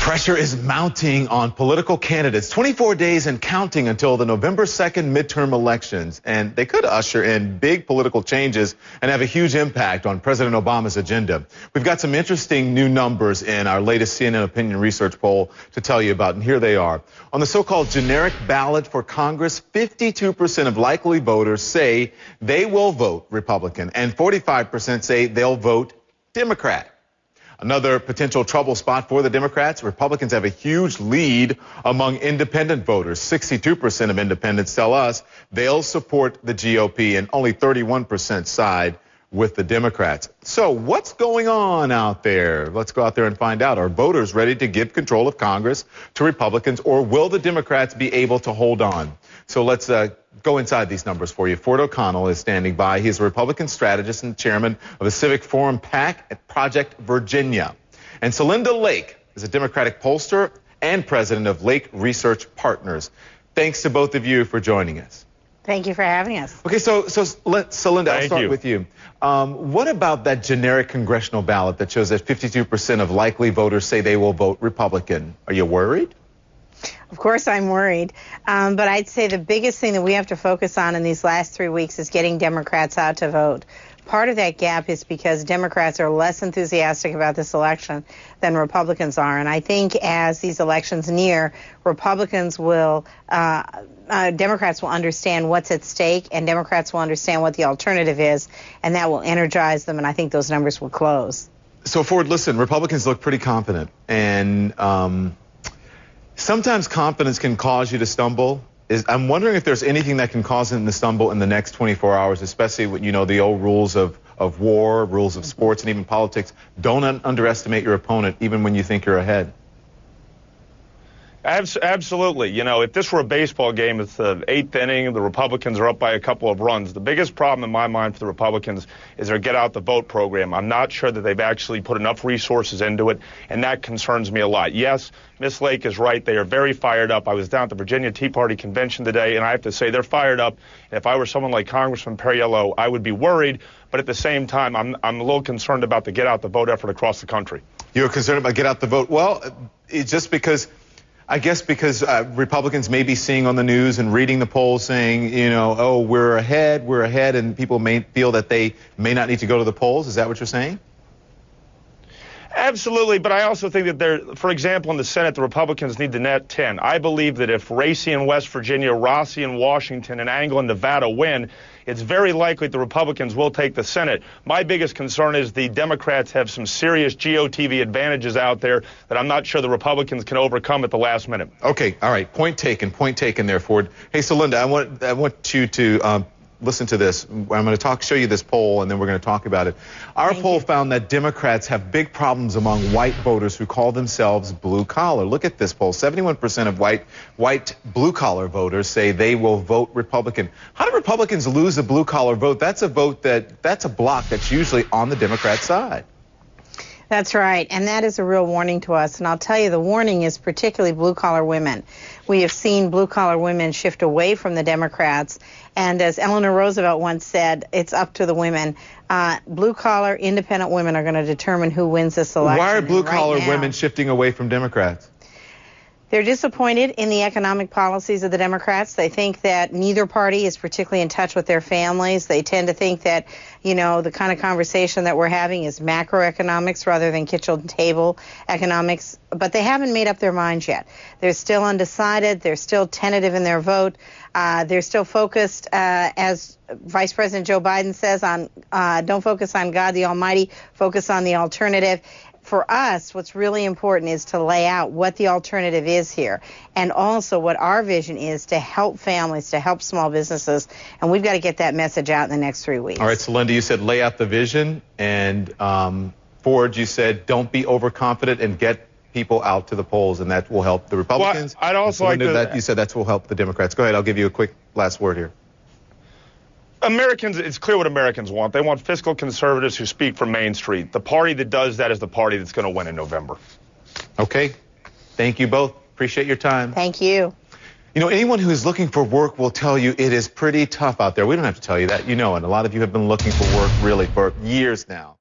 Pressure is mounting on political candidates. 24 days and counting until the November 2nd midterm elections, and they could usher in big political changes and have a huge impact on President Obama's agenda. We've got some interesting new numbers in our latest CNN opinion research poll to tell you about, and here they are. On the so-called generic ballot for Congress, 52% of likely voters say they will vote Republican, and 45% say they'll vote Democrat. Another potential trouble spot for the Democrats, Republicans have a huge lead among independent voters. 62% of independents tell us they'll support the GOP, and only 31% side with the Democrats. So what's going on out there? Let's go out there and find out. Are voters ready to give control of Congress to Republicans, or will the Democrats be able to hold on? So let's go inside these numbers for you. Ford O'Connell is standing by. He's a Republican strategist and chairman of the Civic Forum PAC at Project Virginia. And Celinda Lake is a Democratic pollster and president of Lake Research Partners. Thanks to both of you for joining us. Thank you for having us. Okay, so Celinda, I'll start with you. What about that generic congressional ballot that shows that 52% of likely voters say they will vote Republican? Are you worried? Of course I'm worried, but I'd say the biggest thing that we have to focus on in these last 3 weeks is getting Democrats out to vote. Part of that gap is because Democrats are less enthusiastic about this election than Republicans are, and I think as these elections near, Democrats will understand what's at stake, and Democrats will understand what the alternative is, and that will energize them, and I think those numbers will close. So Ford, listen, Republicans look pretty confident, and sometimes confidence can cause you to stumble. I'm wondering if there's anything that can cause them to stumble in the next 24 hours, especially when, you know, the old rules of war, rules of sports, and even politics. Don't underestimate your opponent, even when you think you're ahead. Absolutely. You know, if this were a baseball game, it's the 8th inning, the Republicans are up by a couple of runs. The biggest problem in my mind for the Republicans is their Get Out the Vote program. I'm not sure that they've actually put enough resources into it, and that concerns me a lot. Yes, Ms. Lake is right. They are very fired up. I was down at the Virginia Tea Party convention today, and I have to say they're fired up. And if I were someone like Congressman Perriello, I would be worried. But at the same time, I'm a little concerned about the Get Out the Vote effort across the country. You're concerned about Get Out the Vote? Well, it's just because... I guess because Republicans may be seeing on the news and reading the polls saying, you know, oh, we're ahead, and people may feel that they may not need to go to the polls. Is that what you're saying? Absolutely, but I also think that for example, in the Senate, the Republicans need to net 10. I believe that if Racy in West Virginia, Rossi in Washington, and Angle in Nevada win, it's very likely the Republicans will take the Senate. My biggest concern is the Democrats have some serious GOTV advantages out there that I'm not sure the Republicans can overcome at the last minute. Okay, all right, point taken there, Ford. Hey, Celinda, I want you to listen to this. I'm going to show you this poll, and then we're going to talk about it. Our poll found that Democrats have big problems among white voters who call themselves blue collar. Look at this poll. 71% of white blue collar voters say they will vote Republican. How do Republicans lose a blue collar vote? That's a block that's usually on the Democrat side. That's right, and that is a real warning to us. And I'll tell you, the warning is particularly blue-collar women. We have seen blue-collar women shift away from the Democrats, and as Eleanor Roosevelt once said, it's up to the women. Blue-collar, independent women are going to determine who wins this election. Why are blue-collar women shifting away from Democrats? They're disappointed in the economic policies of the Democrats. They think that neither party is particularly in touch with their families. They tend to think that, you know, the kind of conversation that we're having is macroeconomics rather than kitchen table economics. But they haven't made up their minds yet. They're still undecided. They're still tentative in their vote. They're still focused, as Vice President Joe Biden says, on don't focus on God the Almighty, focus on the alternative. For us, what's really important is to lay out what the alternative is here, and also what our vision is to help families, to help small businesses, and we've got to get that message out in the next 3 weeks. All right, Celinda, you said lay out the vision, and Ford, you said don't be overconfident and get people out to the polls, and that will help the Republicans. Well, I'd also like to... You said that will help the Democrats. Go ahead, I'll give you a quick last word here. Americans, it's clear what Americans want. They want fiscal conservatives who speak for Main Street. The party that does that is the party that's going to win in November. Okay. Thank you both. Appreciate your time. Thank you. You know, anyone who is looking for work will tell you it is pretty tough out there. We don't have to tell you that. You know it. A lot of you have been looking for work really for years now.